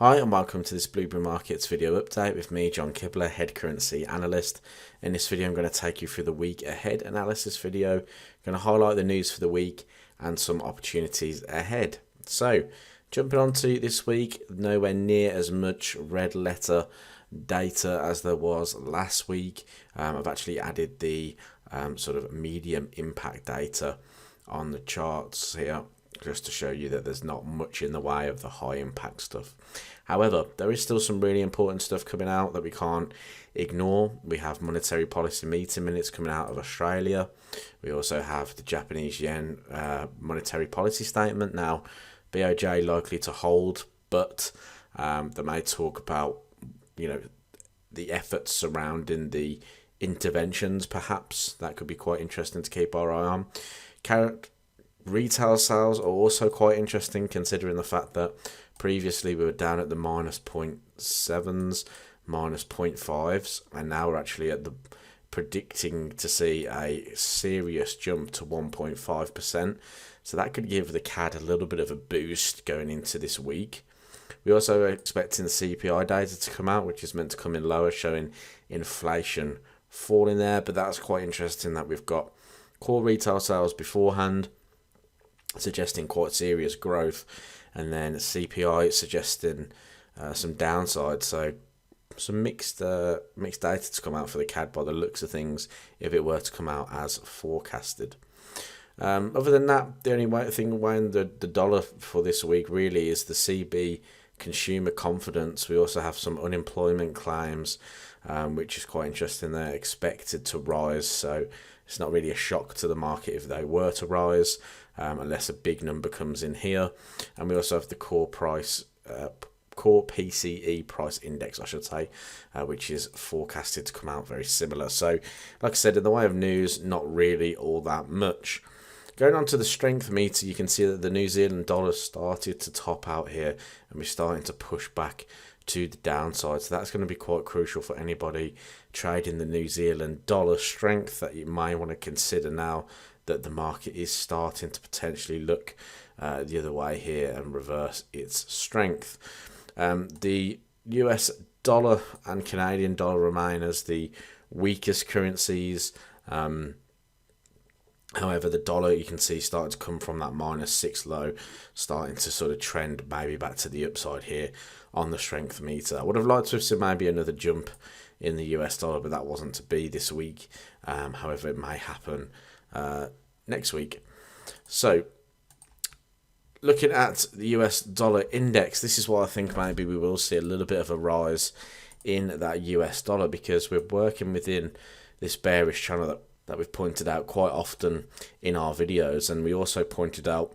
Hi and welcome to this Blueberry Markets video update with me, John Kibler, Head Currency Analyst. In this video I'm going to take you through the week ahead analysis video. I'm going to highlight the news for the week and some opportunities ahead. So jumping on to this week, nowhere near as much red letter data as there was last week. I've actually added the sort of medium impact data on the charts here, just to show you that there's not much in the way of the high impact stuff. However, there is still some really important stuff coming out that we can't ignore. We have monetary policy meeting minutes coming out of Australia. We also have the Japanese yen monetary policy statement. Now, BOJ likely to hold, but they may talk about, the efforts surrounding the interventions, perhaps. That could be quite interesting to keep our eye on. Retail sales are also quite interesting, considering the fact that previously we were down at the -0.7s, -0.5s, and now we're actually at the predicting to see a serious jump to 1.5%. So that could give the CAD a little bit of a boost going into this week. We also are expecting the CPI data to come out, which is meant to come in lower, showing inflation falling there. But that's quite interesting that we've got core retail sales beforehand, suggesting quite serious growth, and then CPI suggesting some downside. So some mixed data to come out for the CAD by the looks of things, if it were to come out as forecasted. Other than that, the only thing weighing the dollar for this week really is the CB consumer confidence. We also have some unemployment claims, which is quite interesting. They're expected to rise, so it's not really a shock to the market if they were to rise, unless a big number comes in here. And we also have the core PCE price index, I should say, which is forecasted to come out very similar. So, like I said, in the way of news, not really all that much. Going on to the strength meter, you can see that the New Zealand dollar started to top out here, and we're starting to push back to the downside. So that's going to be quite crucial for anybody trading the New Zealand dollar strength, that you may want to consider now that the market is starting to potentially look the other way here and reverse its strength. The US dollar and Canadian dollar remain as the weakest currencies. However, the dollar, you can see, starting to come from that -6 low, starting to sort of trend maybe back to the upside here on the strength meter. I would have liked to have seen maybe another jump in the US dollar, but that wasn't to be this week. However, it may happen next week. So, looking at the US dollar index, this is why I think maybe we will see a little bit of a rise in that US dollar, because we're working within this bearish channel that we've pointed out quite often in our videos. And we also pointed out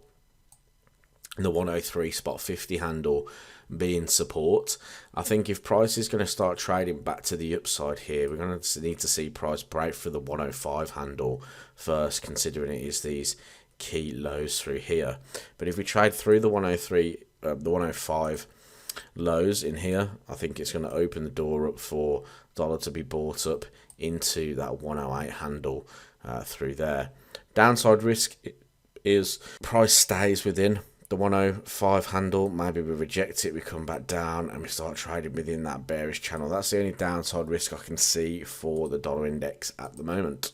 the 103 spot 50 handle being support. I think if price is going to start trading back to the upside here, we're going to need to see price break for the 105 handle first, considering it is these key lows through here. But if we trade through the 103, the 105 lows in here, I think it's going to open the door up for dollar to be bought up into that 108 handle through there. Downside risk is price stays within the 105 handle. Maybe we reject it, we come back down, and we start trading within that bearish channel. That's the only downside risk I can see for the dollar index at the moment.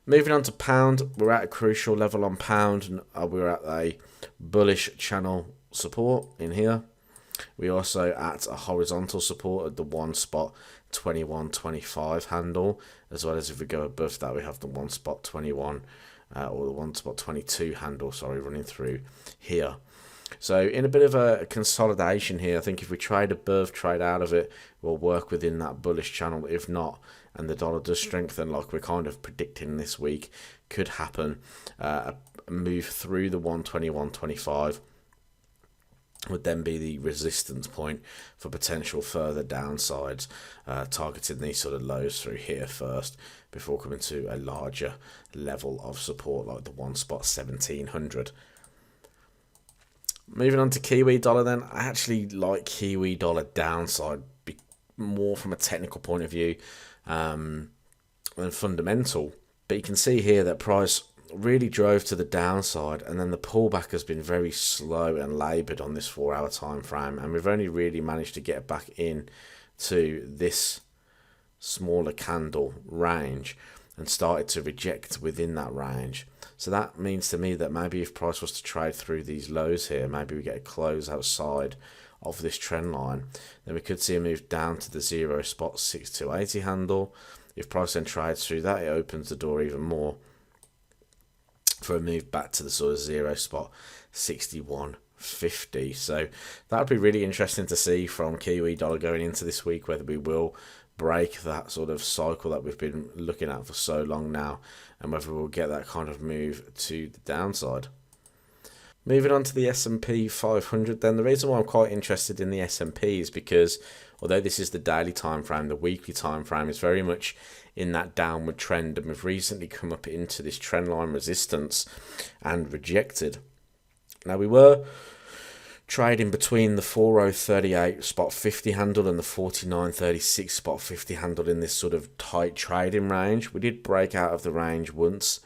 Moving on to pound, we're at a crucial level on pound. We're at a bullish channel support in here. We're also at a horizontal support at the 1 spot 21.25 handle, as well as if we go above that, we have the 1 spot 21 or the 1 spot 22 handle, running through here. So in a bit of a consolidation here, I think if we trade above, trade out of it, we'll work within that bullish channel. If not, and the dollar does strengthen like we're kind of predicting this week could happen, a move through the 121.25 would then be the resistance point for potential further downsides, targeting these sort of lows through here first before coming to a larger level of support like the 1 spot 1700. Moving on to Kiwi dollar then, I actually like Kiwi dollar downside more from a technical point of view than fundamental. But you can see here that price really drove to the downside, and then the pullback has been very slow and laboured on this 4 hour time frame, and we've only really managed to get back in to this smaller candle range and started to reject within that range. So that means to me that maybe if price was to trade through these lows here, maybe we get a close outside of this trend line, then we could see a move down to the 0 spot 6280 handle. If price then trades through that, it opens the door even more for a move back to the sort of 0 spot 6150. So that would be really interesting to see from Kiwi dollar going into this week, whether we will break that sort of cycle that we've been looking at for so long now, and whether we'll get that kind of move to the downside. Moving on to the S&P 500, then the reason why I'm quite interested in the S&P is because although this is the daily time frame, the weekly time frame is very much in that downward trend, and we've recently come up into this trend line resistance and rejected. Now we were trading between the 4038 spot 50 handle and the 4936 spot 50 handle in this sort of tight trading range. We did break out of the range once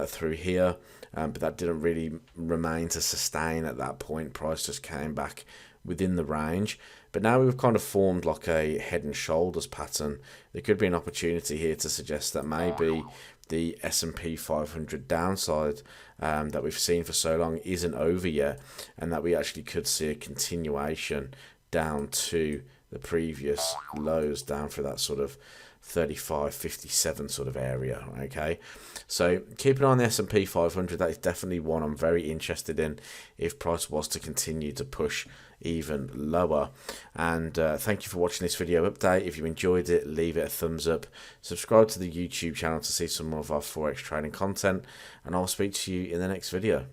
through here, but that didn't really remain to sustain at that point. Price just came back within the range, but now we've kind of formed like a head and shoulders pattern. There could be an opportunity here to suggest that maybe the S&P 500 downside that we've seen for so long isn't over yet, and that we actually could see a continuation down to the previous lows, down for that sort of 35.57 sort of area. Okay, so keep an eye on the S&P 500. That is definitely one I'm very interested in if price was to continue to push even lower. And thank you for watching this video update. If you enjoyed it, leave it a thumbs up, subscribe to the YouTube channel to see some more of our Forex trading content, and I'll speak to you in the next video.